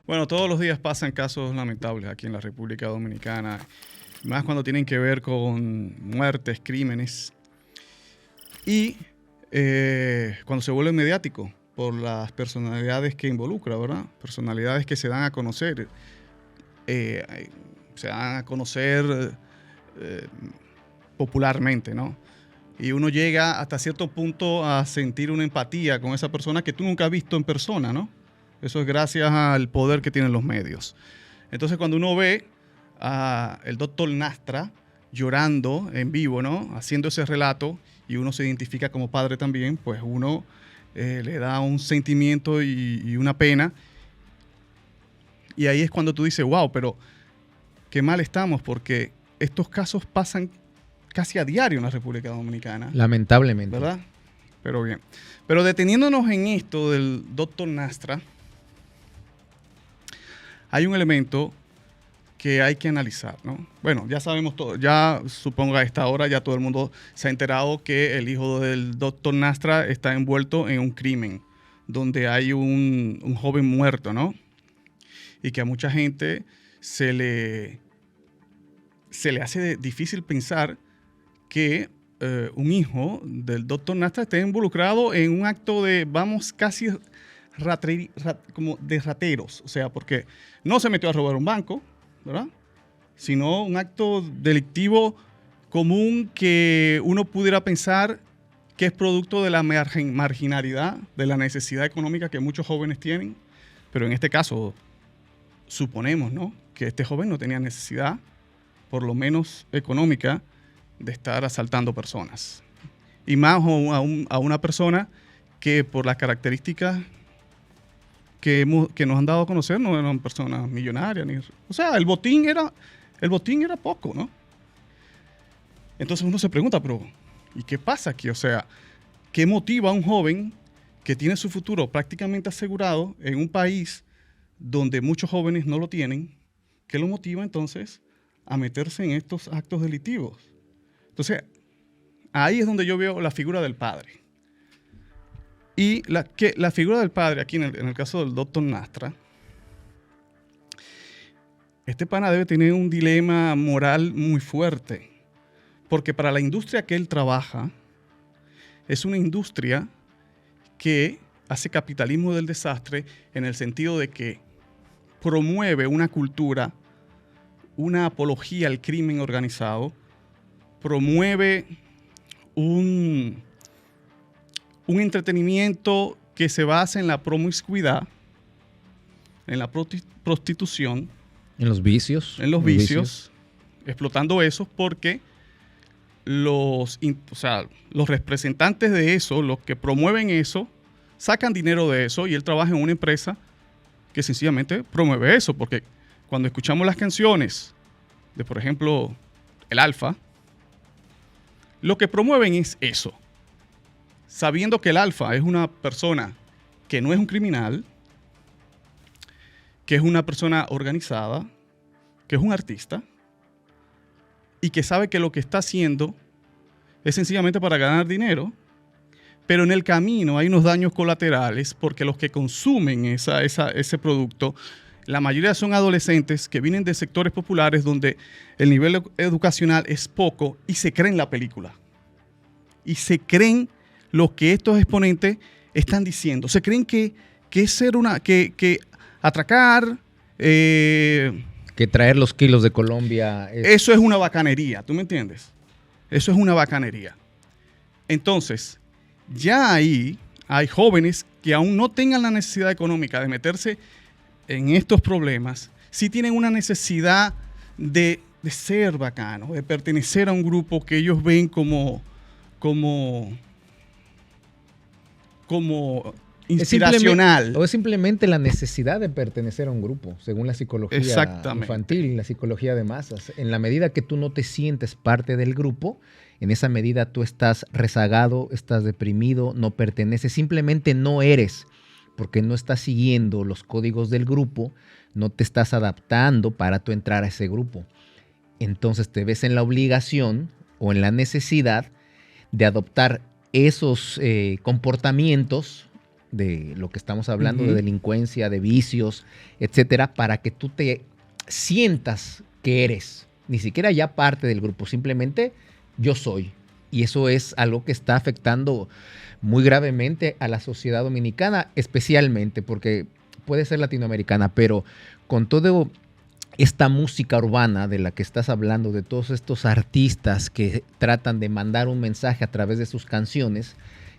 Bueno, todos los días pasan casos lamentables aquí en la República Dominicana, más cuando tienen que ver con muertes, crímenes y cuando se vuelve mediático por las personalidades que involucra, ¿verdad? Personalidades que se dan a conocer, popularmente, ¿no? Y uno llega hasta cierto punto a sentir una empatía con esa persona que tú nunca has visto en persona, ¿no? Eso es gracias al poder que tienen los medios. Entonces, cuando uno ve al doctor Nastra llorando en vivo, ¿no? Haciendo ese relato, y uno se identifica como padre también, pues uno le da un sentimiento y una pena. Y ahí es cuando tú dices, wow, pero qué mal estamos, porque estos casos pasan casi a diario en la República Dominicana. Lamentablemente. ¿Verdad? Pero bien. Pero deteniéndonos en esto del doctor Nastra, hay un elemento que hay que analizar, ¿no? Bueno, ya sabemos todo, ya supongo a esta hora ya todo el mundo se ha enterado que el hijo del doctor Nastra está envuelto en un crimen donde hay un joven muerto, ¿no? Y que a mucha gente se le hace difícil pensar que un hijo del doctor Nastra esté involucrado en un acto de, vamos, casi como de rateros. O sea, porque no se metió a robar un banco, ¿verdad? Sino un acto delictivo común que uno pudiera pensar que es producto de la marginalidad, de la necesidad económica que muchos jóvenes tienen. Pero en este caso, suponemos, ¿no?, que este joven no tenía necesidad, por lo menos económica, de estar asaltando personas. Y más a una persona que por las características que nos han dado a conocer no eran personas millonarias. O sea, el botín era poco, ¿no? Entonces uno se pregunta, pero ¿y qué pasa aquí? O sea, ¿qué motiva a un joven que tiene su futuro prácticamente asegurado en un país donde muchos jóvenes no lo tienen? ¿Qué lo motiva entonces a meterse en estos actos delictivos? Entonces, ahí es donde yo veo la figura del padre. Y la figura del padre, aquí en el caso del doctor Nastra, este pana debe tener un dilema moral muy fuerte, porque para la industria que él trabaja, es una industria que hace capitalismo del desastre en el sentido de que promueve una cultura, una apología al crimen organizado, promueve un entretenimiento que se basa en la promiscuidad, en la prostitución. En los vicios. En los vicios, explotando eso porque los representantes de eso, los que promueven eso, sacan dinero de eso y él trabaja en una empresa que sencillamente promueve eso. Porque cuando escuchamos las canciones de, por ejemplo, el Alfa, lo que promueven es eso. Sabiendo que el Alfa es una persona que no es un criminal, que es una persona organizada, que es un artista y que sabe que lo que está haciendo es sencillamente para ganar dinero, pero en el camino hay unos daños colaterales porque los que consumen ese producto, la mayoría son adolescentes que vienen de sectores populares donde el nivel educacional es poco y se creen la película. Y se creen lo que estos exponentes están diciendo. Se creen que atracar, que traer los kilos de Colombia. Eso es una bacanería, ¿tú me entiendes? Eso es una bacanería. Entonces, ya ahí hay jóvenes que aún no tengan la necesidad económica de meterse en estos problemas, sí tienen una necesidad de ser bacanos, de pertenecer a un grupo que ellos ven como inspiracional. O es simplemente la necesidad de pertenecer a un grupo, según la psicología infantil y la psicología de masas. En la medida que tú no te sientes parte del grupo, en esa medida tú estás rezagado, estás deprimido, no perteneces, simplemente no eres, porque no estás siguiendo los códigos del grupo, no te estás adaptando para tú entrar a ese grupo. Entonces te ves en la obligación o en la necesidad de adoptar esos comportamientos de lo que estamos hablando, de delincuencia, de vicios, etcétera, para que tú te sientas que eres, ni siquiera ya parte del grupo, simplemente yo soy. Y eso es algo que está afectando muy gravemente a la sociedad dominicana, especialmente porque puede ser latinoamericana, pero con todo esta música urbana de la que estás hablando, de todos estos artistas que tratan de mandar un mensaje a través de sus canciones,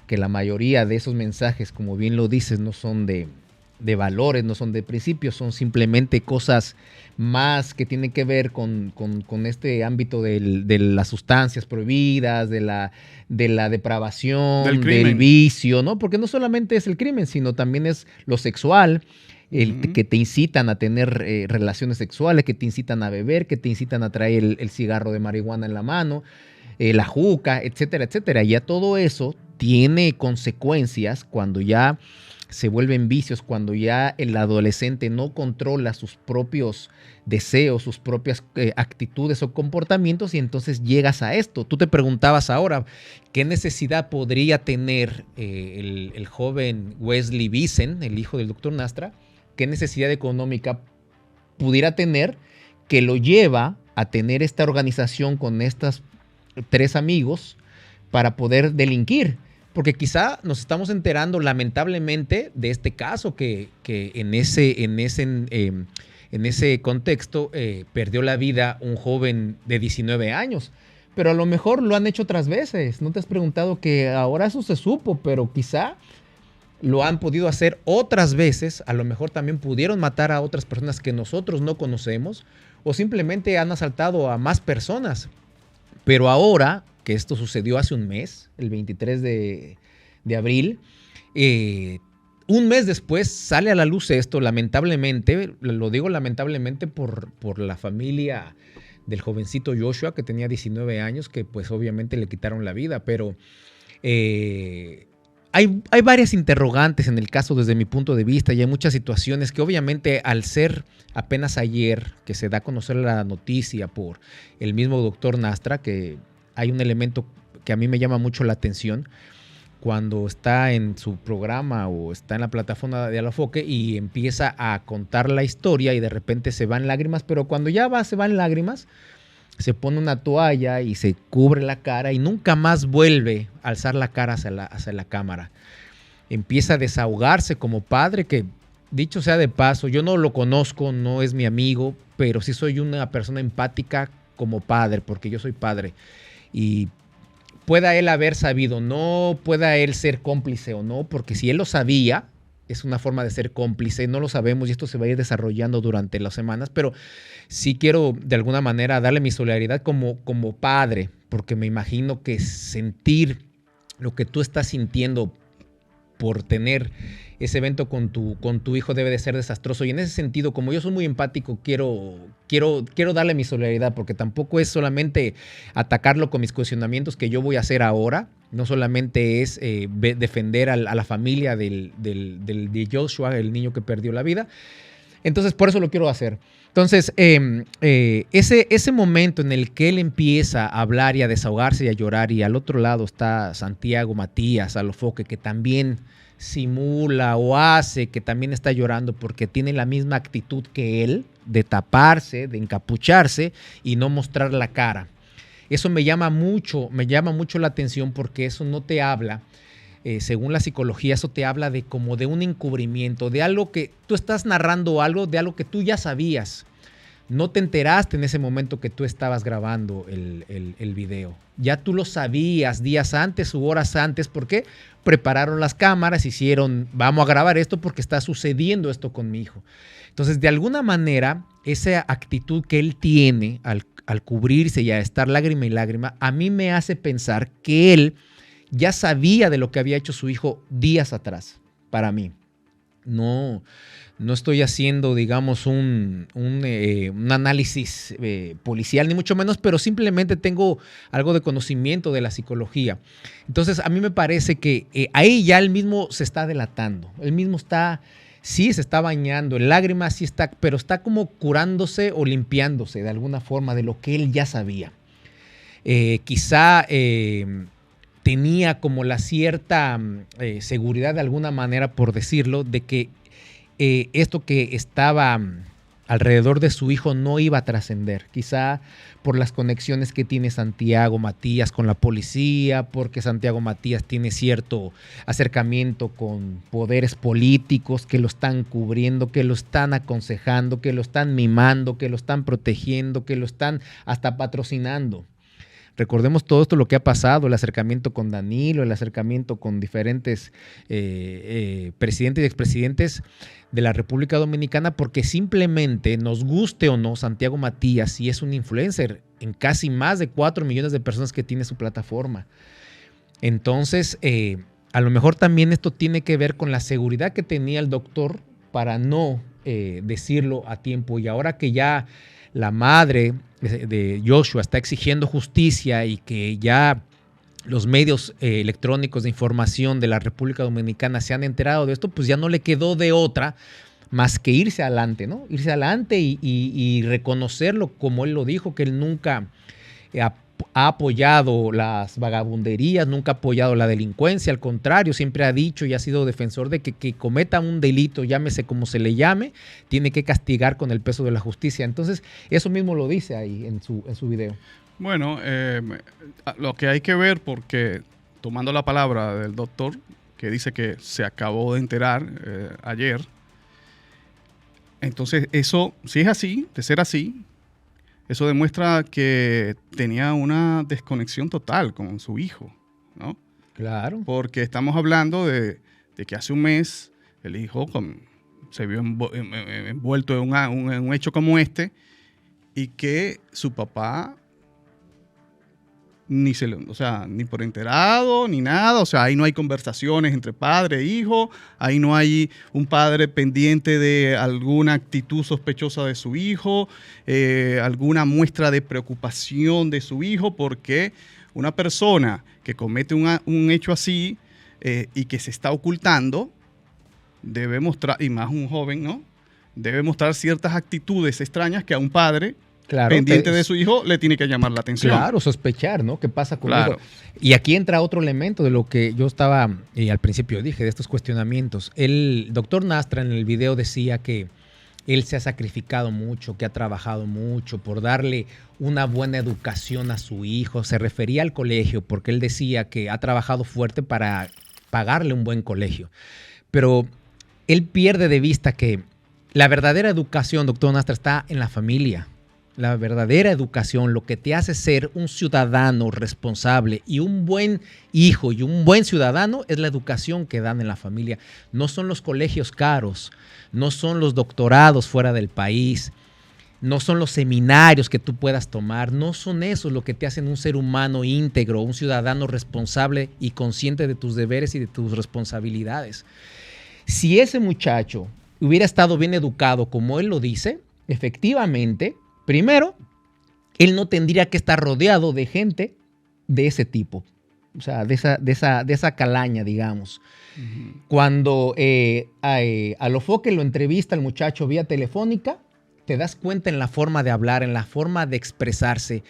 que la mayoría de esos mensajes, como bien lo dices, no son de valores, no son de principios, son simplemente cosas más que tienen que ver con este ámbito de las sustancias prohibidas, de la depravación, del vicio, ¿no? Porque no solamente es el crimen, sino también es lo sexual, que te incitan a tener relaciones sexuales, que te incitan a beber, que te incitan a traer el cigarro de marihuana en la mano, la juca, etcétera, etcétera. Y ya todo eso tiene consecuencias cuando ya se vuelven vicios, cuando ya el adolescente no controla sus propios deseos, sus propias actitudes o comportamientos, y entonces llegas a esto. Tú te preguntabas ahora, ¿qué necesidad podría tener el joven Wesley Vincent, el hijo del doctor Nastra? ¿Qué necesidad económica pudiera tener que lo lleva a tener esta organización con estos 3 amigos para poder delinquir? Porque quizá nos estamos enterando lamentablemente de este caso que en ese contexto perdió la vida un joven de 19 años. Pero a lo mejor lo han hecho otras veces. ¿No te has preguntado que ahora eso se supo, pero quizá lo han podido hacer otras veces? A lo mejor también pudieron matar a otras personas que nosotros no conocemos, o simplemente han asaltado a más personas. Pero ahora, que esto sucedió hace un mes, el 23 de abril, un mes después sale a la luz esto, lamentablemente, lo digo lamentablemente por la familia del jovencito Joshua, que tenía 19 años, que pues obviamente le quitaron la vida, pero hay varias interrogantes en el caso desde mi punto de vista, y hay muchas situaciones que obviamente al ser apenas ayer que se da a conocer la noticia por el mismo doctor Nastra, que hay un elemento que a mí me llama mucho la atención cuando está en su programa o está en la plataforma de Alafoque y empieza a contar la historia y de repente se van lágrimas, pero cuando ya se van lágrimas, se pone una toalla y se cubre la cara y nunca más vuelve a alzar la cara hacia la cámara. Empieza a desahogarse como padre, que dicho sea de paso, yo no lo conozco, no es mi amigo, pero sí soy una persona empática como padre, porque yo soy padre. Y pueda él haber sabido, no pueda él ser cómplice o no, porque si él lo sabía, es una forma de ser cómplice, no lo sabemos y esto se va a ir desarrollando durante las semanas, pero sí quiero de alguna manera darle mi solidaridad como padre, porque me imagino que sentir lo que tú estás sintiendo por tener ese evento con tu hijo debe de ser desastroso. Y en ese sentido, como yo soy muy empático, quiero darle mi solidaridad, porque tampoco es solamente atacarlo con mis cuestionamientos que yo voy a hacer ahora. No solamente es defender a la familia de Joshua, el niño que perdió la vida. Entonces, por eso lo quiero hacer. Entonces, ese momento en el que él empieza a hablar y a desahogarse y a llorar, y al otro lado está Santiago Matías Alafoque, que también simula o hace que también está llorando porque tiene la misma actitud que él, de taparse, de encapucharse y no mostrar la cara. Eso me llama mucho la atención, porque eso no te habla, según la psicología, eso te habla de como de un encubrimiento, de algo que tú estás narrando, de algo que tú ya sabías. No te enteraste en ese momento que tú estabas grabando el video. Ya tú lo sabías días antes u horas antes, porque prepararon las cámaras, vamos a grabar esto porque está sucediendo esto con mi hijo. Entonces, de alguna manera, esa actitud que él tiene al cubrirse y a estar lágrima y lágrima, a mí me hace pensar que él ya sabía de lo que había hecho su hijo días atrás, para mí. No estoy haciendo, digamos, un análisis policial, ni mucho menos, pero simplemente tengo algo de conocimiento de la psicología. Entonces, a mí me parece que ahí ya él mismo se está delatando. Él mismo sí se está bañando en lágrimas, sí está, pero está como curándose o limpiándose de alguna forma de lo que él ya sabía. Quizá tenía como la cierta seguridad de alguna manera, por decirlo, de que esto que estaba alrededor de su hijo no iba a trascender. Quizá por las conexiones que tiene Santiago Matías con la policía, porque Santiago Matías tiene cierto acercamiento con poderes políticos que lo están cubriendo, que lo están aconsejando, que lo están mimando, que lo están protegiendo, que lo están hasta patrocinando. Recordemos todo esto, lo que ha pasado, el acercamiento con Danilo, el acercamiento con diferentes presidentes y expresidentes de la República Dominicana, porque simplemente, nos guste o no, Santiago Matías sí es un influencer en casi más de 4 millones de personas que tiene su plataforma. Entonces, a lo mejor también esto tiene que ver con la seguridad que tenía el doctor para no decirlo a tiempo. Y ahora que ya la madre de Joshua está exigiendo justicia y que ya los medios electrónicos de información de la República Dominicana se han enterado de esto, pues ya no le quedó de otra más que irse adelante, ¿no? Irse adelante y reconocerlo, como él lo dijo, que él nunca ha apoyado las vagabunderías, nunca ha apoyado la delincuencia, al contrario, siempre ha dicho y ha sido defensor de que cometa un delito, llámese como se le llame, tiene que castigar con el peso de la justicia. Entonces, eso mismo lo dice ahí en su video. Bueno, lo que hay que ver, porque tomando la palabra del doctor, que dice que se acabó de enterar ayer, entonces eso, si es así, de ser así, eso demuestra que tenía una desconexión total con su hijo, ¿no? Claro. Porque estamos hablando de que hace un mes el hijo se vio envuelto en un hecho como este y que su papá ni por enterado, ni nada. O sea, ahí no hay conversaciones entre padre e hijo, ahí no hay un padre pendiente de alguna actitud sospechosa de su hijo, alguna muestra de preocupación de su hijo, porque una persona que comete un hecho así y que se está ocultando, debe mostrar, y más un joven, ¿no? Debe mostrar ciertas actitudes extrañas que a un padre pendiente de su hijo le tiene que llamar la atención. Claro, sospechar, ¿no? ¿Qué pasa con claro. Y aquí entra otro elemento de lo que yo estaba, al principio dije, de estos cuestionamientos. El doctor Nastra en el video decía que él se ha sacrificado mucho, que ha trabajado mucho por darle una buena educación a su hijo. Se refería al colegio porque él decía que ha trabajado fuerte para pagarle un buen colegio. Pero él pierde de vista que la verdadera educación, doctor Nastra, está en la familia. La verdadera educación, lo que te hace ser un ciudadano responsable y un buen hijo y un buen ciudadano, es la educación que dan en la familia. No son los colegios caros, no son los doctorados fuera del país, no son los seminarios que tú puedas tomar, no son esos lo que te hacen un ser humano íntegro, un ciudadano responsable y consciente de tus deberes y de tus responsabilidades. Si ese muchacho hubiera estado bien educado como él lo dice, efectivamente, primero, él no tendría que estar rodeado de gente de ese tipo, o sea, de esa calaña, digamos. Uh-huh. Cuando Alofoque lo entrevista al muchacho vía telefónica, te das cuenta en la forma de hablar, en la forma de expresarse,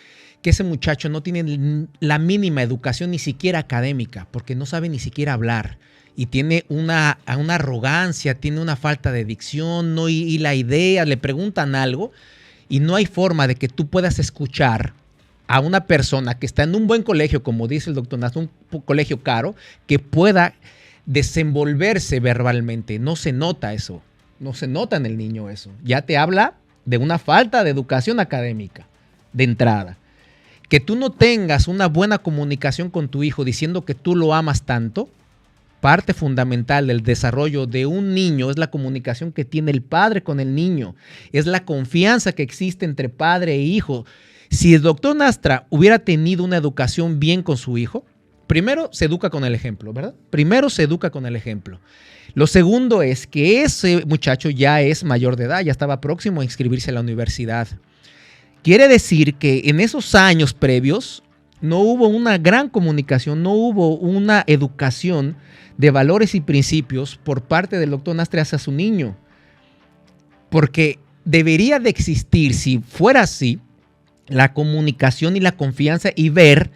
que ese muchacho no tiene la mínima educación, ni siquiera académica, porque no sabe ni siquiera hablar. Y tiene una arrogancia, tiene una falta de dicción, no y la idea, le preguntan algo, y no hay forma de que tú puedas escuchar a una persona que está en un buen colegio, como dice el doctor Nastra, un colegio caro, que pueda desenvolverse verbalmente. No se nota eso, no se nota en el niño eso. Ya te habla de una falta de educación académica de entrada. Que tú no tengas una buena comunicación con tu hijo diciendo que tú lo amas tanto, parte fundamental del desarrollo de un niño es la comunicación que tiene el padre con el niño, es la confianza que existe entre padre e hijo. Si el doctor Nastra hubiera tenido una educación bien con su hijo, primero se educa con el ejemplo, ¿verdad? Primero se educa con el ejemplo. Lo segundo es que ese muchacho ya es mayor de edad, ya estaba próximo a inscribirse a la universidad. Quiere decir que en esos años previos no hubo una gran comunicación, no hubo una educación de valores y principios por parte del doctor Nastra hacia su niño. Porque debería de existir, si fuera así, la comunicación y la confianza y ver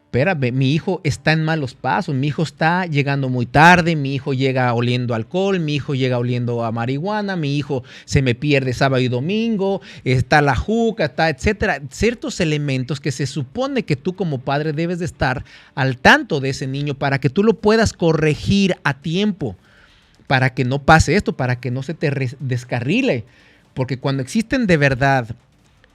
espérame, mi hijo está en malos pasos, mi hijo está llegando muy tarde, mi hijo llega oliendo alcohol, mi hijo llega oliendo a marihuana, mi hijo se me pierde sábado y domingo, está la juca, está etcétera. Ciertos elementos que se supone que tú como padre debes de estar al tanto de ese niño para que tú lo puedas corregir a tiempo, para que no pase esto, para que no se te descarrile. Porque cuando existen de verdad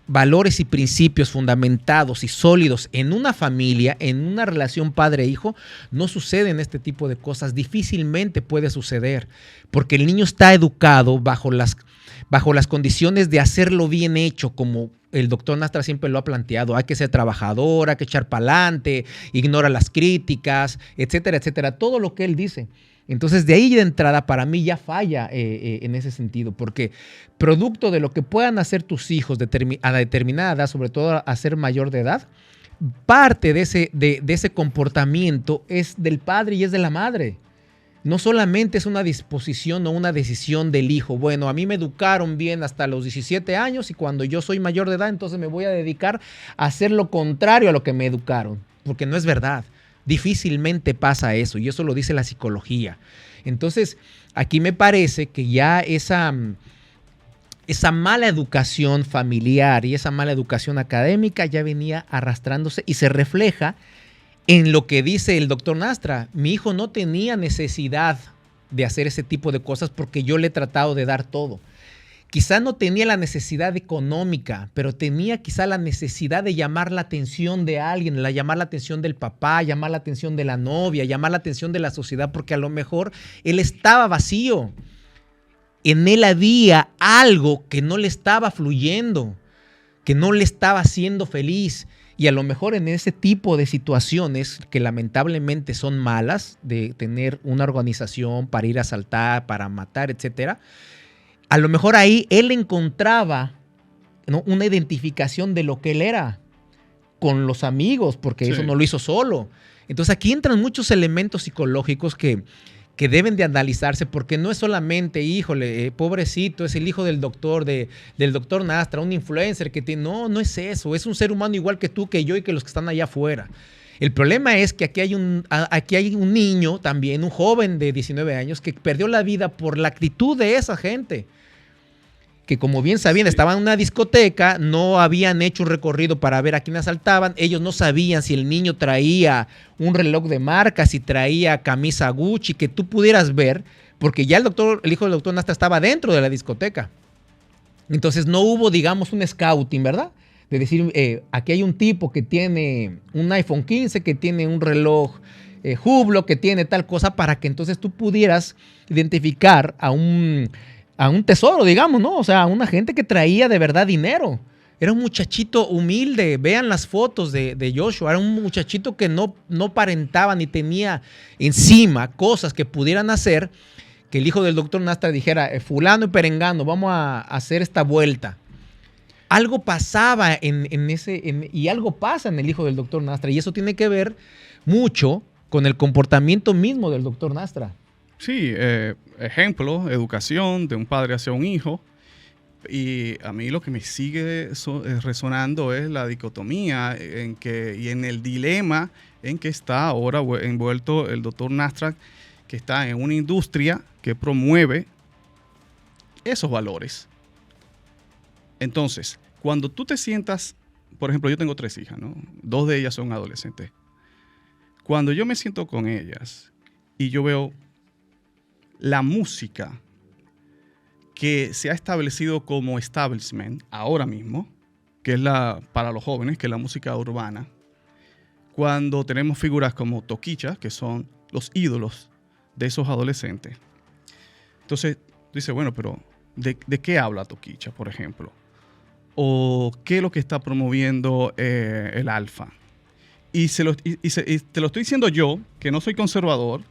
valores y principios fundamentados y sólidos en una familia, en una relación padre-hijo, no suceden este tipo de cosas. Difícilmente puede suceder, porque el niño está educado bajo las condiciones de hacerlo bien hecho, como el doctor Nastra siempre lo ha planteado. Hay que ser trabajador, hay que echar para adelante, ignora las críticas, etcétera, etcétera. Todo lo que él dice. Entonces, de ahí de entrada, para mí ya falla en ese sentido, porque producto de lo que puedan hacer tus hijos a determinada edad, sobre todo a ser mayor de edad, parte de ese comportamiento es del padre y es de la madre. No solamente es una disposición o una decisión del hijo. Bueno, a mí me educaron bien hasta los 17 años y cuando yo soy mayor de edad, entonces me voy a dedicar a hacer lo contrario a lo que me educaron, porque no es verdad. Difícilmente pasa eso, y eso lo dice la psicología. Entonces, aquí me parece que ya esa mala educación familiar y esa mala educación académica ya venía arrastrándose y se refleja en lo que dice el doctor Nastra. Mi hijo no tenía necesidad de hacer ese tipo de cosas porque yo le he tratado de dar todo. Quizá no tenía la necesidad económica, pero tenía quizá la necesidad de llamar la atención de alguien, llamar la atención del papá, llamar la atención de la novia, llamar la atención de la sociedad, porque a lo mejor él estaba vacío. En él había algo que no le estaba fluyendo, que no le estaba haciendo feliz. Y a lo mejor en ese tipo de situaciones que lamentablemente son malas, de tener una organización para ir a asaltar, para matar, etcétera, a lo mejor ahí él encontraba, ¿no?, una identificación de lo que él era con los amigos, porque eso no lo hizo solo. Entonces aquí entran muchos elementos psicológicos que deben de analizarse, porque no es solamente, híjole, pobrecito, es el hijo del doctor Nastra, un influencer que tiene. No es eso, es un ser humano igual que tú, que yo y que los que están allá afuera. El problema es que aquí hay un niño también, un joven de 19 años que perdió la vida por la actitud de esa gente. Que como bien sabían, estaban en una discoteca, no habían hecho un recorrido para ver a quién asaltaban, ellos no sabían si el niño traía un reloj de marca, si traía camisa Gucci, que tú pudieras ver, porque ya el hijo del doctor Nastra estaba dentro de la discoteca. Entonces no hubo, digamos, un scouting, ¿verdad? De decir, aquí hay un tipo que tiene un iPhone 15, que tiene un reloj Hublot, que tiene tal cosa, para que entonces tú pudieras identificar a un tesoro, digamos, ¿no? O sea, una gente que traía de verdad dinero. Era un muchachito humilde. Vean las fotos de Joshua. Era un muchachito que no aparentaba ni tenía encima cosas que pudieran hacer que el hijo del doctor Nastra dijera, fulano y perengano, vamos a hacer esta vuelta. Algo pasaba y algo pasa en el hijo del doctor Nastra, y eso tiene que ver mucho con el comportamiento mismo del doctor Nastra. Sí, ejemplo, educación de un padre hacia un hijo. Y a mí lo que me sigue resonando es la dicotomía y en el dilema en que está ahora envuelto el doctor Nastra, que está en una industria que promueve esos valores. Entonces, cuando tú te sientas, por ejemplo, yo tengo 3 hijas, ¿no? 2 de ellas son adolescentes. Cuando yo me siento con ellas y yo veo la música que se ha establecido como establishment ahora mismo, que es para los jóvenes, que es la música urbana, cuando tenemos figuras como Toquicha, que son los ídolos de esos adolescentes. Entonces, dice, bueno, pero ¿de qué habla Toquicha, por ejemplo? ¿O qué es lo que está promoviendo el Alfa? Y te lo estoy diciendo yo, que no soy conservador,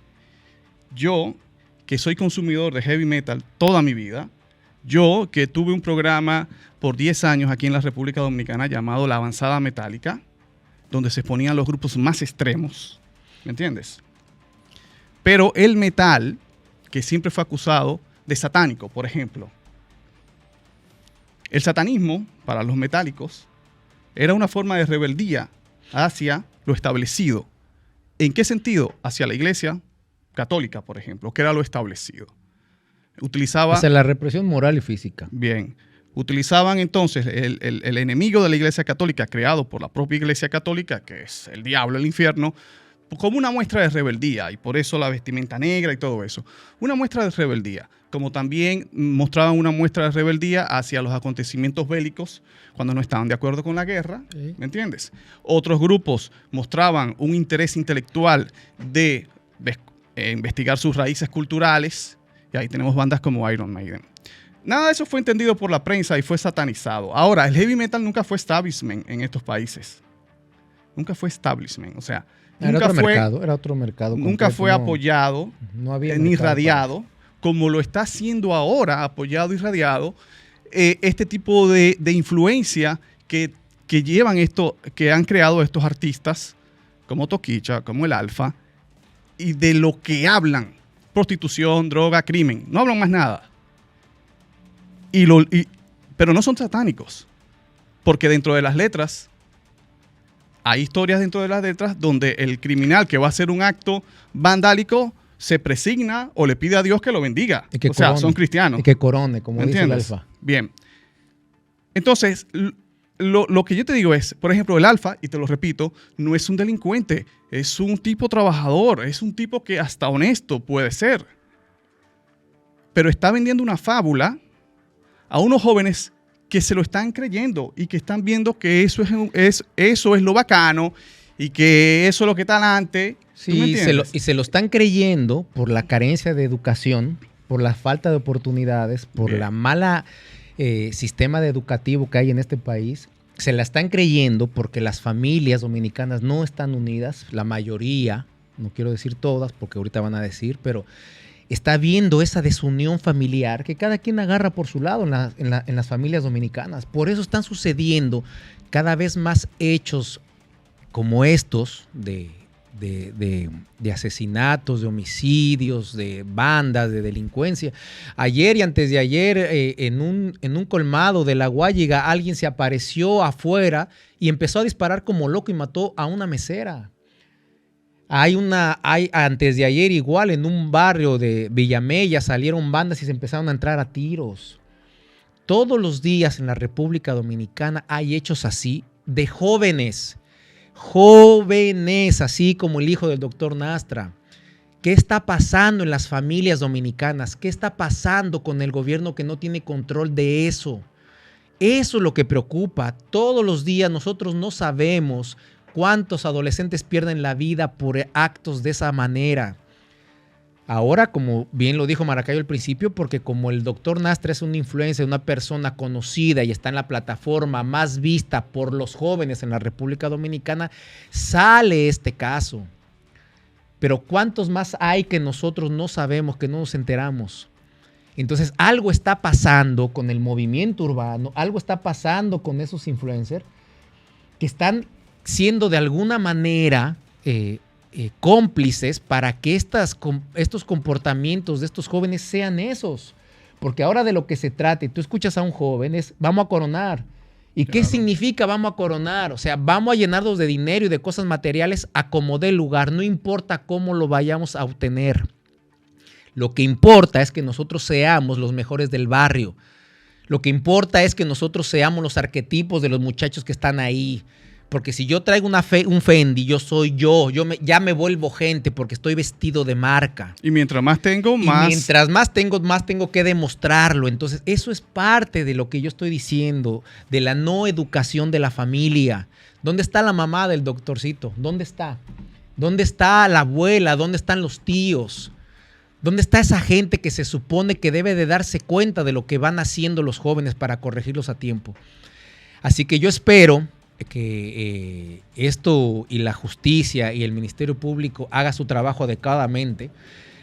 yo que soy consumidor de heavy metal toda mi vida, yo que tuve un programa por 10 años aquí en la República Dominicana llamado La Avanzada Metálica, donde se exponían los grupos más extremos, ¿me entiendes? Pero el metal, que siempre fue acusado de satánico, por ejemplo. El satanismo, para los metálicos, era una forma de rebeldía hacia lo establecido. ¿En qué sentido? Hacia la Iglesia católica, por ejemplo, que era lo establecido. Utilizaba... Hacia la represión moral y física. Bien. Utilizaban entonces el enemigo de la Iglesia católica, creado por la propia Iglesia católica, que es el diablo, el infierno, como una muestra de rebeldía, y por eso la vestimenta negra y todo eso. Una muestra de rebeldía, como también mostraban una muestra de rebeldía hacia los acontecimientos bélicos cuando no estaban de acuerdo con la guerra, ¿me entiendes? Otros grupos mostraban un interés intelectual de investigar sus raíces culturales, y ahí tenemos bandas como Iron Maiden. Nada de eso fue entendido por la prensa y fue satanizado. Ahora, el heavy metal nunca fue establishment en estos países. Nunca fue establishment, o sea, era otro mercado. Nunca fue apoyado ni irradiado, como lo está haciendo ahora, apoyado y irradiado, este tipo de influencia que llevan esto, que han creado estos artistas, como Toquicha, como el Alfa, y de lo que hablan: prostitución, droga, crimen. No hablan más nada. Pero no son satánicos, porque dentro de las letras hay historias dentro de las letras donde el criminal que va a hacer un acto vandálico se presigna o le pide a Dios que lo bendiga. O sea, son cristianos. Y que corone, como dice el Alfa. Bien. Entonces, lo que yo te digo es, por ejemplo, el Alfa, y te lo repito, no es un delincuente, es un tipo trabajador, es un tipo que hasta honesto puede ser. Pero está vendiendo una fábula a unos jóvenes que se lo están creyendo y que están viendo que eso es lo bacano y que eso es lo que está adelante. Sí, se lo están creyendo por la carencia de educación, por la falta de oportunidades, por la mala sistema educativo que hay en este país. Se la están creyendo porque las familias dominicanas no están unidas, la mayoría, no quiero decir todas porque ahorita van a decir, pero está viendo esa desunión familiar que cada quien agarra por su lado en las familias dominicanas. Por eso están sucediendo cada vez más hechos como estos de asesinatos, de homicidios, de bandas, de delincuencia. Ayer y antes de ayer, en un colmado de La Guayiga, alguien se apareció afuera y empezó a disparar como loco y mató a una mesera. Hay antes de ayer igual en un barrio de Villamella salieron bandas y se empezaron a entrar a tiros. Todos los días en la República Dominicana hay hechos así de jóvenes, así como el hijo del doctor Nastra. ¿Qué está pasando en las familias dominicanas? ¿Qué está pasando con el gobierno que no tiene control de eso? Eso es lo que preocupa. Todos los días nosotros no sabemos ¿cuántos adolescentes pierden la vida por actos de esa manera? Ahora, como bien lo dijo Maracayo al principio, porque como el doctor Nastra es una influencer, una persona conocida y está en la plataforma más vista por los jóvenes en la República Dominicana, sale este caso. Pero ¿cuántos más hay que nosotros no sabemos, que no nos enteramos? Entonces, algo está pasando con el movimiento urbano, algo está pasando con esos influencers que están siendo de alguna manera cómplices para que estos comportamientos de estos jóvenes sean esos. Porque ahora de lo que se trata, y tú escuchas a un joven, es vamos a coronar. ¿Y claro, qué significa vamos a coronar? O sea, vamos a llenarnos de dinero y de cosas materiales a como dé lugar, no importa cómo lo vayamos a obtener. Lo que importa es que nosotros seamos los mejores del barrio. Lo que importa es que nosotros seamos los arquetipos de los muchachos que están ahí. Porque si yo traigo un Fendi, yo soy ya me vuelvo gente porque estoy vestido de marca. Y mientras más tengo, más... Y mientras más tengo que demostrarlo. Entonces, eso es parte de lo que yo estoy diciendo, de la no educación de la familia. ¿Dónde está la mamá del doctorcito? ¿Dónde está? ¿Dónde está la abuela? ¿Dónde están los tíos? ¿Dónde está esa gente que se supone que debe de darse cuenta de lo que van haciendo los jóvenes para corregirlos a tiempo? Así que yo espero que esto y la justicia y el Ministerio Público haga su trabajo adecuadamente,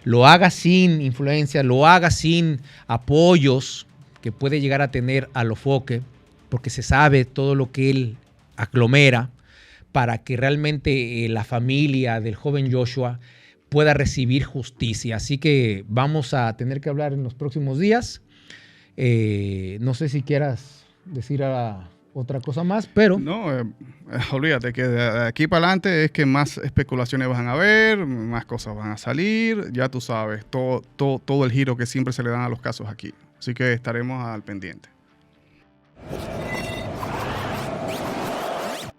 lo haga sin influencia, lo haga sin apoyos que puede llegar a tener a Alofoque, porque se sabe todo lo que él aglomera para que realmente la familia del joven Joshua pueda recibir justicia. Así que vamos a tener que hablar en los próximos días. No sé si quieras decir otra cosa más, pero... No, olvídate que de aquí para adelante es que más especulaciones van a haber, más cosas van a salir, ya tú sabes, todo el giro que siempre se le dan a los casos aquí. Así que estaremos al pendiente.